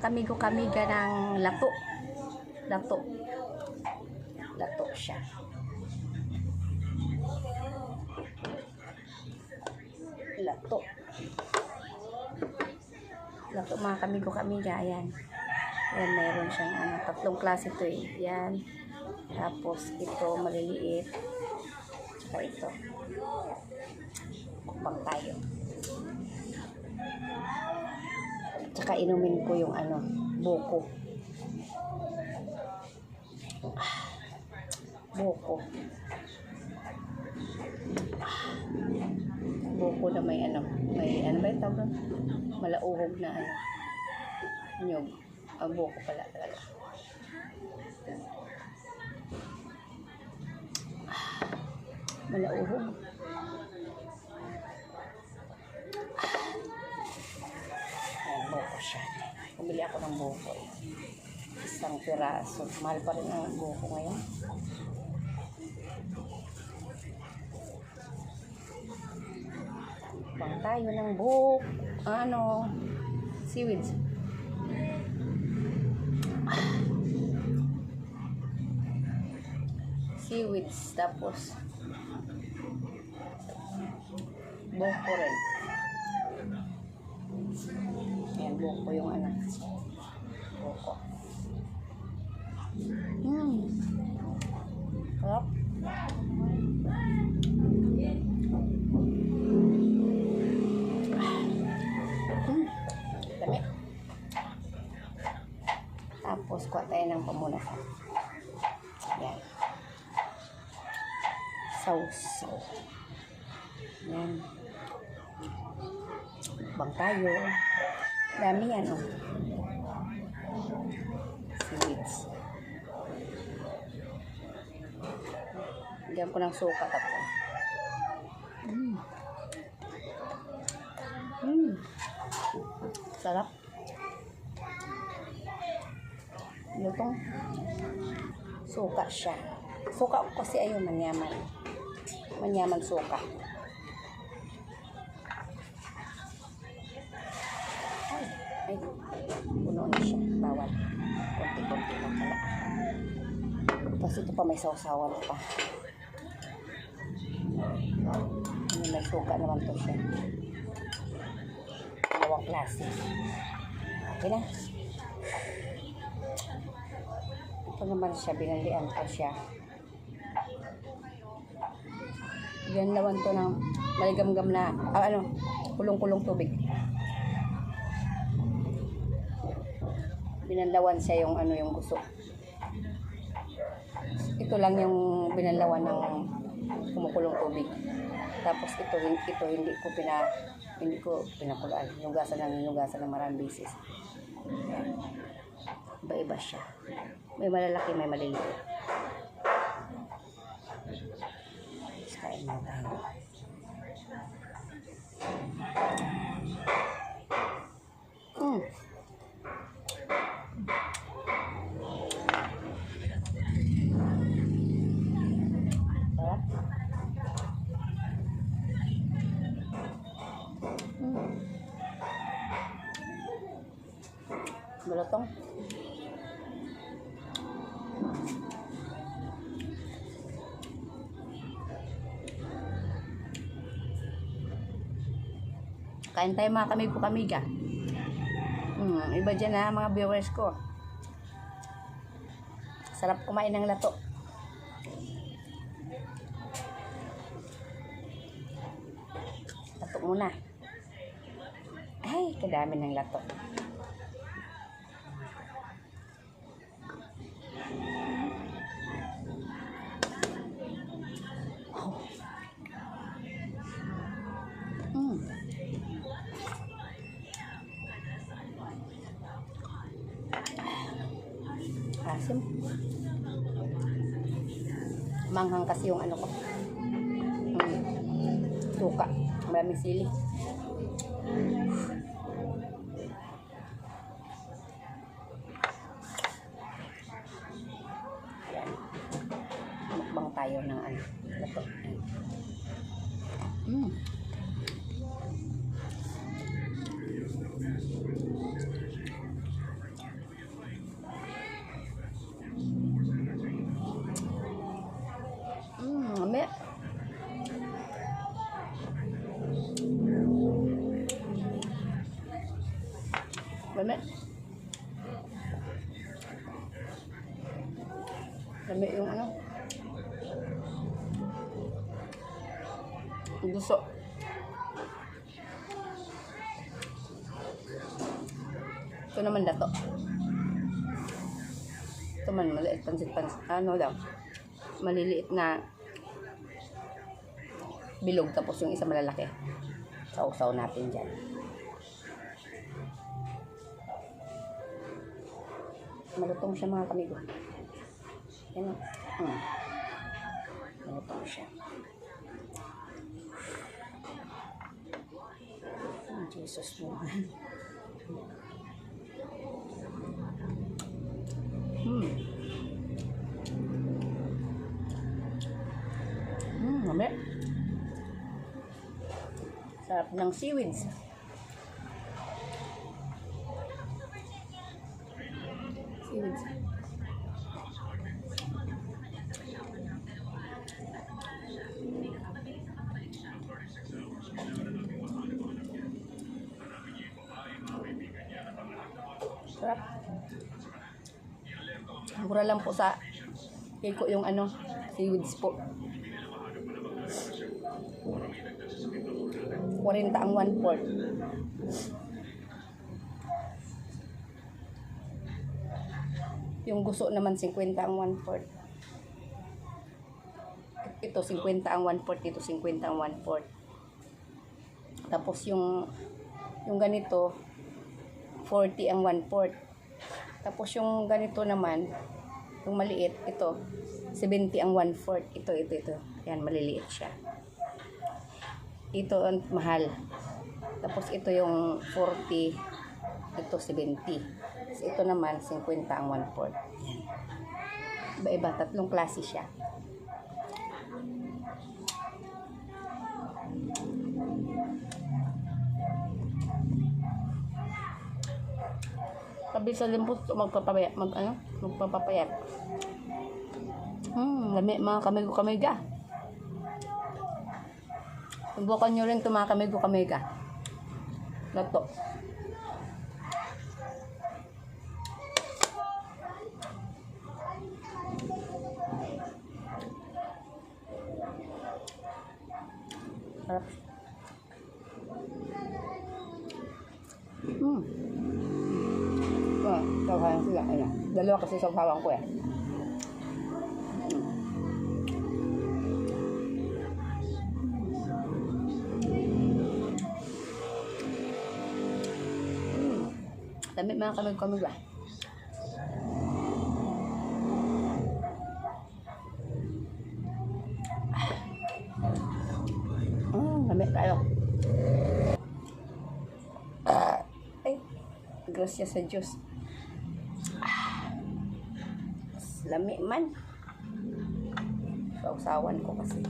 kamigo-kamiga ng lato. Lato. Lato siya. Lato. Lato mga kamigo-kamiga. Ayan. Ayan, mayroon siyang tatlong klase ito eh. Ayan. Tapos ito maliliit. Tsaka ito. Mukbang tayo. Tsaka inumin ko yung buko. Buko. Buko na may may ba yung tawag doon? Malauhog na nyog. Buko pala talaga. Malauhog. Ayan, buko siya. Bumili ako ng buko. Isang piraso. Mahal pa rin ang buko ngayon. Pang tayo ng buko. Seaweeds. Seaweeds. Tapos buko rin. Ayan, buko yung buko. Sarap. Dami. Tapos kuha tayo ng pamunasan. Ayan. Sausaw. Ayan. Bang tayo. Dami yan, seaweeds. Lagyan ko ng suka tapos. Sarap. Lutong. Suka siya. Suka ko kasi ayun, manyaman. Manyaman suka. Ay, puno na siya. Bawal. Konti-konti lang pala. Tapos ito pa may sausawan pa. May suka naman to siya. Dalawang klase. Okay na. Ito naman siya. Binalian ko siya. Yan naman to ng maligamgam na kulong-kulong tubig. Binanlawan siya yung yung gusto. Ito lang yung binanlawan ng kumukulong tubig. Tapos ito hindi ko pinakulaan. Hinugasan ng maraming beses. Iba-iba siya. May malalaki, may maliliit. Kain mo tayo. Malutong. Kain tayo mga kamigo-kamiga. Iba dyan mga viewers ko. Sarap kumain ng lato. Lato muna. Ay, kadami ng lato. Asim. Manghang kasi yung ko. Suka. Maraming sili. Yan. Mukbang tayo ng lato. Lami. Lami yung ano. Gusto. Ito naman dato. Ito man, maliit pansit-pansit. Ano lang, maliliit na bilog. Tapos yung isa malalaki. Sausaw natin dyan. Malutong siya mga kamigo. Yan o. Malutong siya. Jesus mo. Mami. Sarap ng seaweeds. Seaweeds. Sarap. Mura lang po sa Kiko yung ano, seaweeds po. 40 ang 1/4. Yung gusto naman 50 ang 1/4. Ito 50 ang 1/4, ito 50 ang 1/4. Tapos yung ganito 40 ang 1/4. Tapos yung ganito naman, yung maliit, ito 70 ang 1/4. Ito. Yan, maliliit siya. Ito ang mahal. Tapos ito yung 40, ito 70. So, ito naman 50 ang 1/4. Yan. Iba-iba, tatlong klase siya. Kabisa din po magpapapayat. Magpapapayat. Lami mga kamigo-kamiga. Subukan nyo rin ito mga kamigo-kamiga. Lato. Sarap. Sausawan sila. Ayan. Dalawa kasi sausawan ko eh. Dami mga kamig-kamig ba? Dami tayo. Ay, gracias sa Diyos. Lami man. Sausawan ko kasi.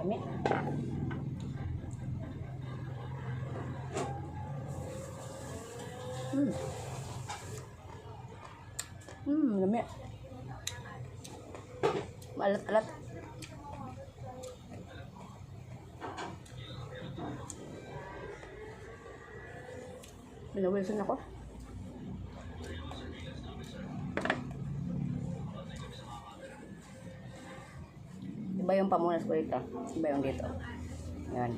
Lami. Lami. Alat-alat. Binawilson ako. Iba yung pamunas ko dito. Iba yung dito. Yan.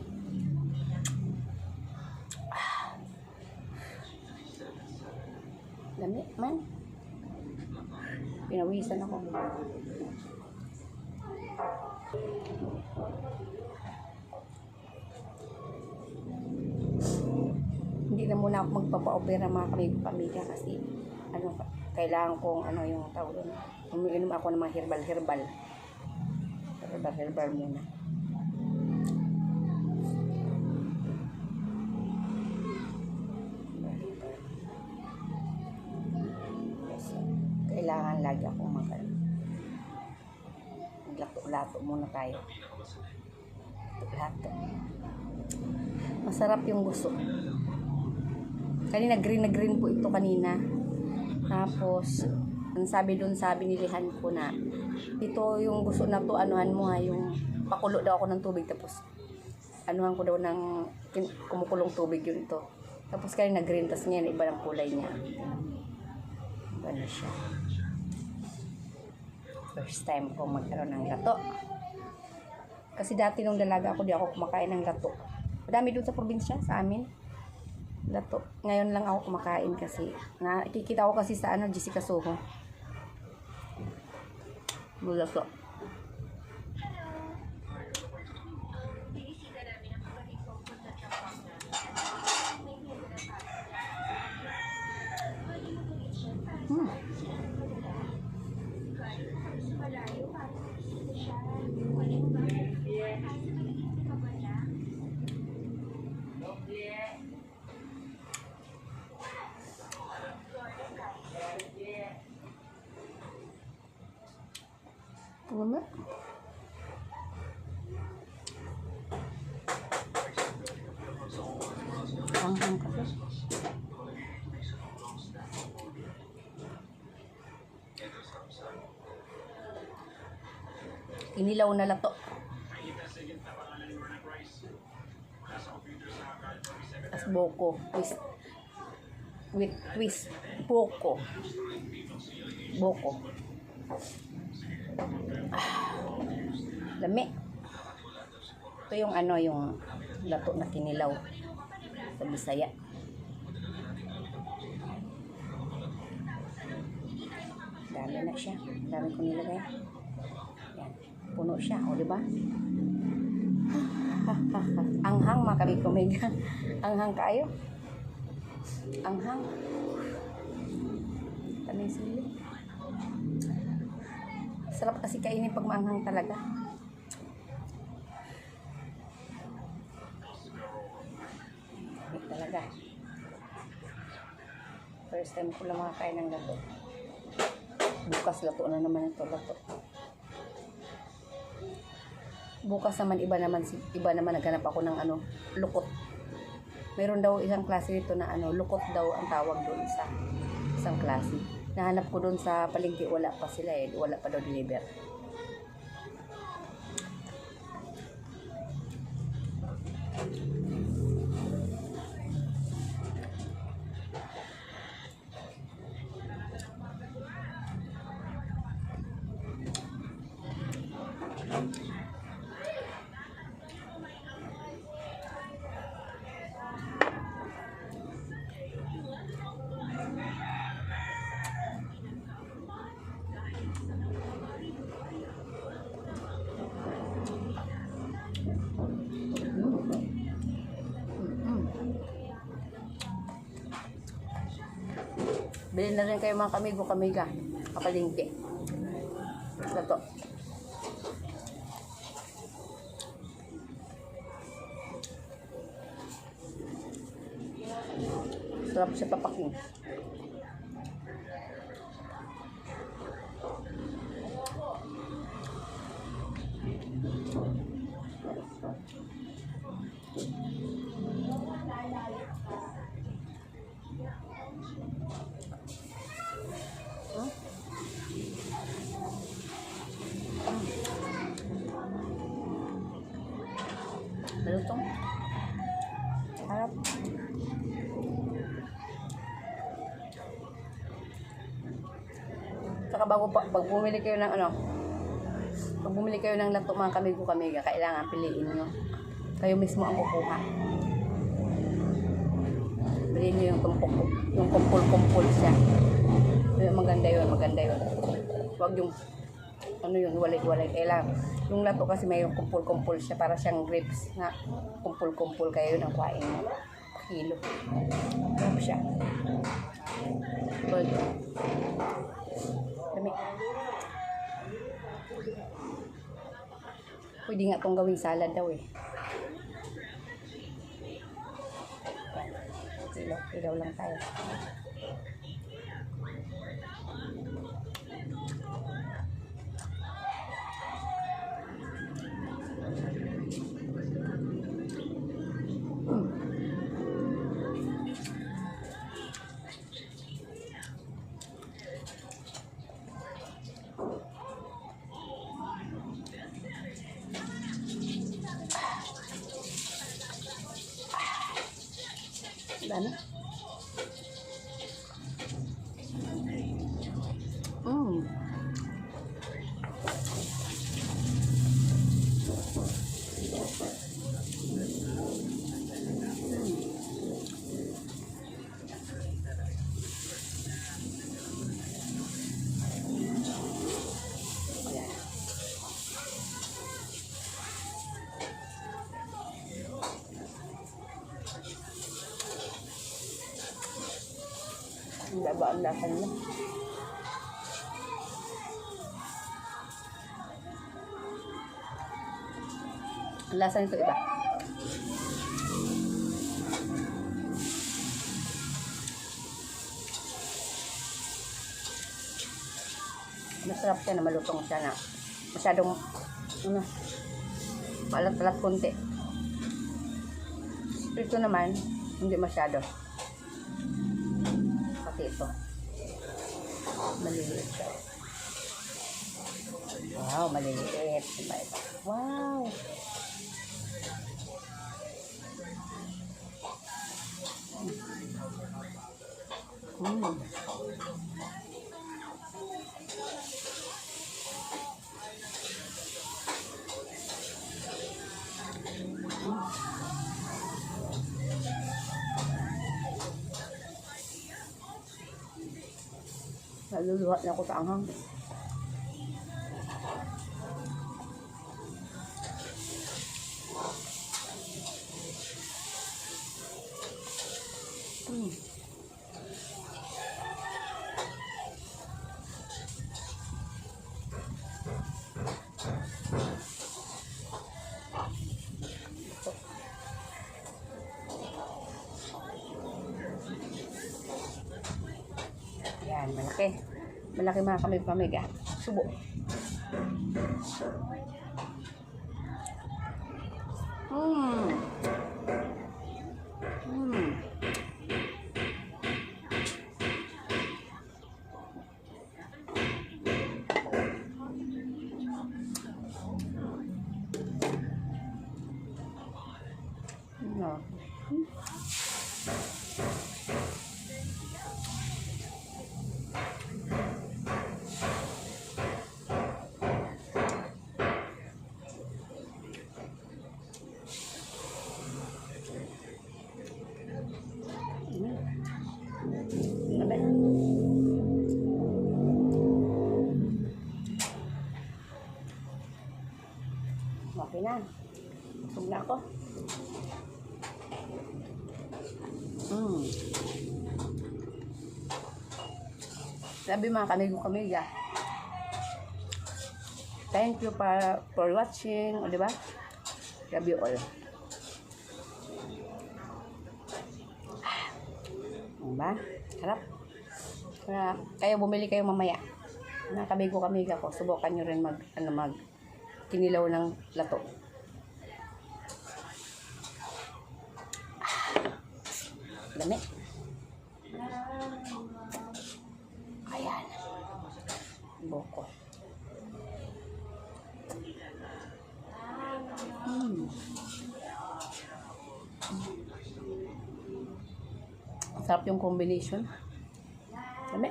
Lami man. Pinawisan ako. Hindi na muna ako magpapa-opera mga pamilya kasi kailangan kong yung tawag doon. Umiinom ako ng mga herbal muna. Kailangan lagi akong maglato muna tayo. Lato. Masarap yung gusto. Kanina green na green po ito kanina. Tapos, ang sabi dun sa binilihan ko na, ito yung gusto na to, anuhan mo ha, yung pakulo daw ako ng tubig, tapos anuhan ko daw ng kumukulong tubig yun ito. Tapos kaya nag-green, tas ngayon iba ng kulay niya. Iba na siya. First time ko magkaroon ng lato. Kasi dati nung dalaga ako, di ako kumakain ng lato. Madami dun sa probinsya, sa amin. Lato. Ngayon lang ako kumakain kasi. Nakikita ko kasi sa Jessica Soho. Lato. Ano? Hanghang kasi. Inilaw na lato. As boko. With twist. Boko. Boko. Lami. Ito yung yung lato na kinilaw sa Bisaya. Dami na siya. Dami ko nilagay. Yan. Puno siya. O, diba? Anghang mga kamig-kumiga. Anghang kayo. Anghang. Kaming sili. Sarap kasi kainin pag maanghang talaga. Talaga. First time ko lang makakain ng lato. Bukas lato na naman ito, lato. Bukas naman iba naman naghanap ako ng lukot. Meron daw isang klase nito na lukot daw ang tawag doon sa isang klase. Nahanap ko doon sa palengke, wala pa sila wala pa daw deliver. Bilhin na rin kayo mga kamigo-kamiga. Kapalingki. Lato. Sarap siya papaking. Malutong. Harap. Saka pag bumili kayo ng pag bumili kayo ng lato mga kamigo-kamiga, kailangan piliin nyo. Kayo mismo ang kukuha. Piliin nyo yung kumpul-kumpul siya. Maganda yun. Huwag yung walay-walay. Kailangan yung lato kasi may kumpul-kumpul siya, para siyang grapes na kumpul-kumpul, kayo ng kuhain mo. Kilo. Sarap siya. Good. Dami. Pwede nga itong gawing salad daw Ilaw lang tayo. Ano? Mm. Ayan. Ang laba ang lasa nila. Ang lasa nito iba. Masarap siya na malutong siya na masyadong ano, maalat-alat konti. Ito naman, hindi masyado. Pati ito. Maliliit siya. Wow, maliliit. Diba ito? Wow! Mm. Naluluhat na ako sa anghang. Mm. Yan, malaki. Malaki mga kamig-kamig ah. Subo. Mm. Mm. No. Sabi. Okay na. Busog na ako. Mm. Sabi mga kamigo-kamiga. Thank you for watching. O, diba? Love you all. Diba? Harap. Kaya bumili kayo mamaya. Mga kamigo-kamiga ko. Subukan nyo rin mag kinilaw ng lato. Dami. Ayan. Boko. Sarap yung combination. Dami.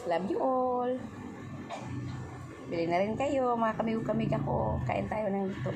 Love you all. Bili na rin kayo, mga kamigo-kamiga ko. Kain tayo ng luto.